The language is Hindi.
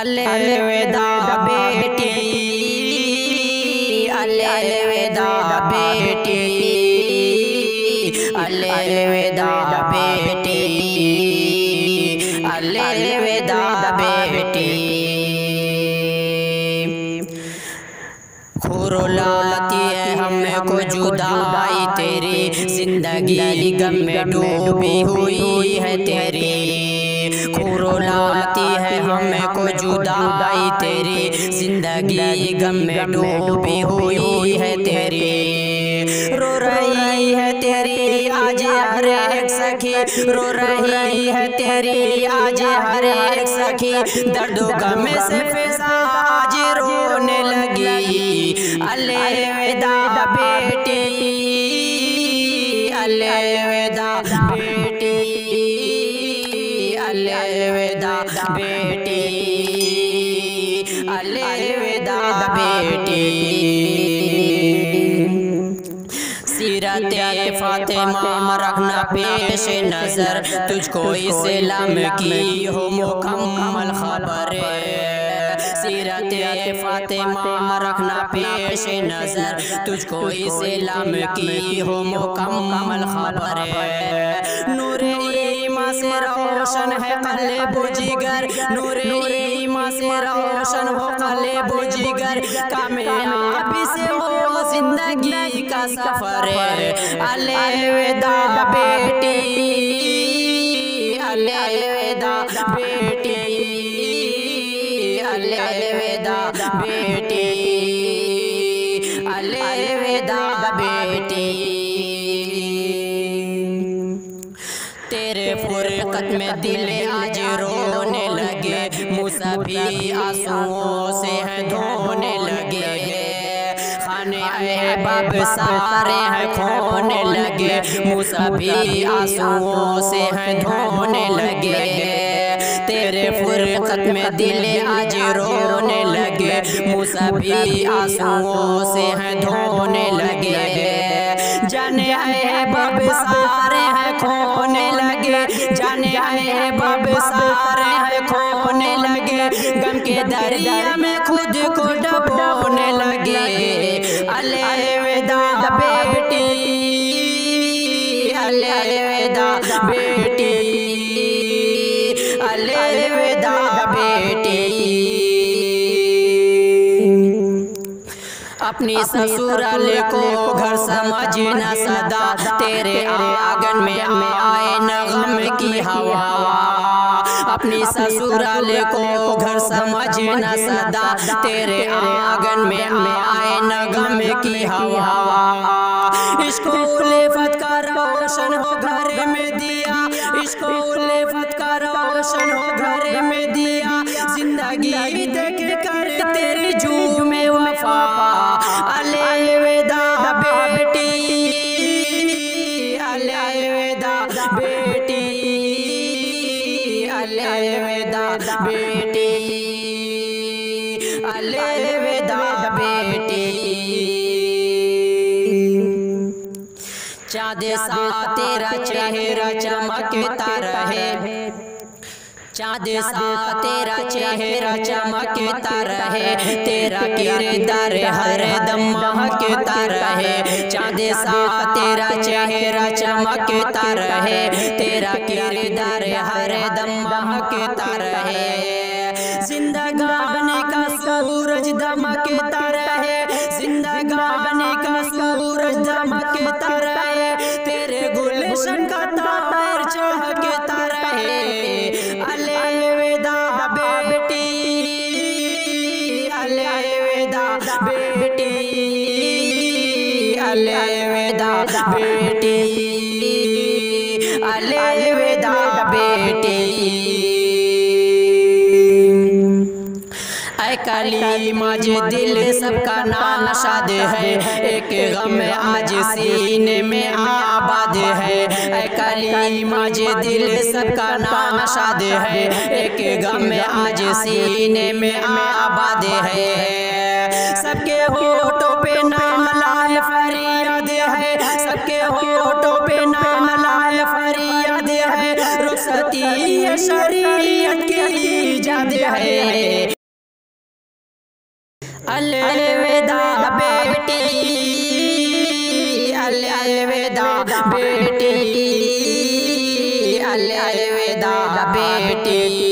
अलविदा बेटी, अलविदा बेटी, अलविदा बेटी, अलविदा बेटी। खुरलाती है हमको जुदाई तेरी, जिंदगी गम में डूबी हुई है तेरी। खुरलाती है हमको जुदाई तेरी, जिंदगी गम में डूबी हुई है तेरी। रो रही है तेरी आज हर एक सखी, रो रही है तेरी आज हर एक सखी। दर्दों गम से फिजा आज रोने लगी। अलविदा बेटी, अलविदा बेटी, अलविदा बेटी, अलविदा बेटी। सीरते फातिमा रखना पेश नजर, तुझको इस्लाम की हो मुकम्मल खबर। सीरते फातिमा रखना पेश नजर, तुझको इस्लाम की हो मुकम्मल खबर। नूरे ईमान से रोशन है क़ल्ब जिगर, नूरे ईमान से रोशन हो क़ल्ब जिगर। कामयाबी से हो जिंदगी का सफर। अलविदा बेटी, अलविदा बेटी, अलविदा बेटी, अलविदा बेटी। तेरे फुरकत में दिल आज रोने लगे, मूसा भी आंसुओं से है धोने लगे। खाने अहबाब सारे हैं खोने लगे, मूसा भी आंसुओं से है धोने लगे। तेरे फुरकत में दिल आज रोने लगे, मूसा भी आंसुओं से है धोने लगे। जाने अहबाब सारे हैं खोने लगे, जाने अहबाब सारे हैं खोने लगे। गम के दरिया में खुद को डुबोने लगे। अलविदा बेटी, अलविदा बेटी, अलविदा बेटी। अपनी ससुराल को घर समझ न सदा, तेरे आंगन में आए न गम की हवा। अपनी ससुराल को घर समझ न सदा, तेरे आंगन में आए न गम की हवा। इसको उल्फत का रोशन हो घर में दिया, इसको उल्फत का रोशन हो घर में दिया। जिंदगी देख कर तेरी झूमे वफा। अलविदा बेटी, अलविदा बेटी, अलविदा बेटी, अलविदा बेटी। चाँद सा तेरा चेहरा चमकता रहे, चाँद सा तेरा चेहरा चमकता रहे। तेरा किरदार हरदम महकता रहे। चाँद सा तेरा चेहरा चमकता रहे, तेरा किरदार हरदम महकता रहे। जिंदगानी का सूरज दमकता रहे, जिंदगानी का सूरज दमकता रहे। तेरे गुलशन का तार चहकता रहे। अलविदा बेटी, अलविदा बेटी, अलविदा बेटी, अलविदा बेटी। कलीमा जे दिल सबका नाशाद है, एक गम आज सीने में आबाद है। कलीमा जे दिल सबका नाशाद है, एक गम आज सीने में आबाद है। सबके होठों पे नाम लाए फरियाद है, सबके होठों पे नाम लाए फरियाद है। रुखसती शरीयत की इजाद है। अलविदा बेटी, अलविदा बेटी, अलविदा बेटी।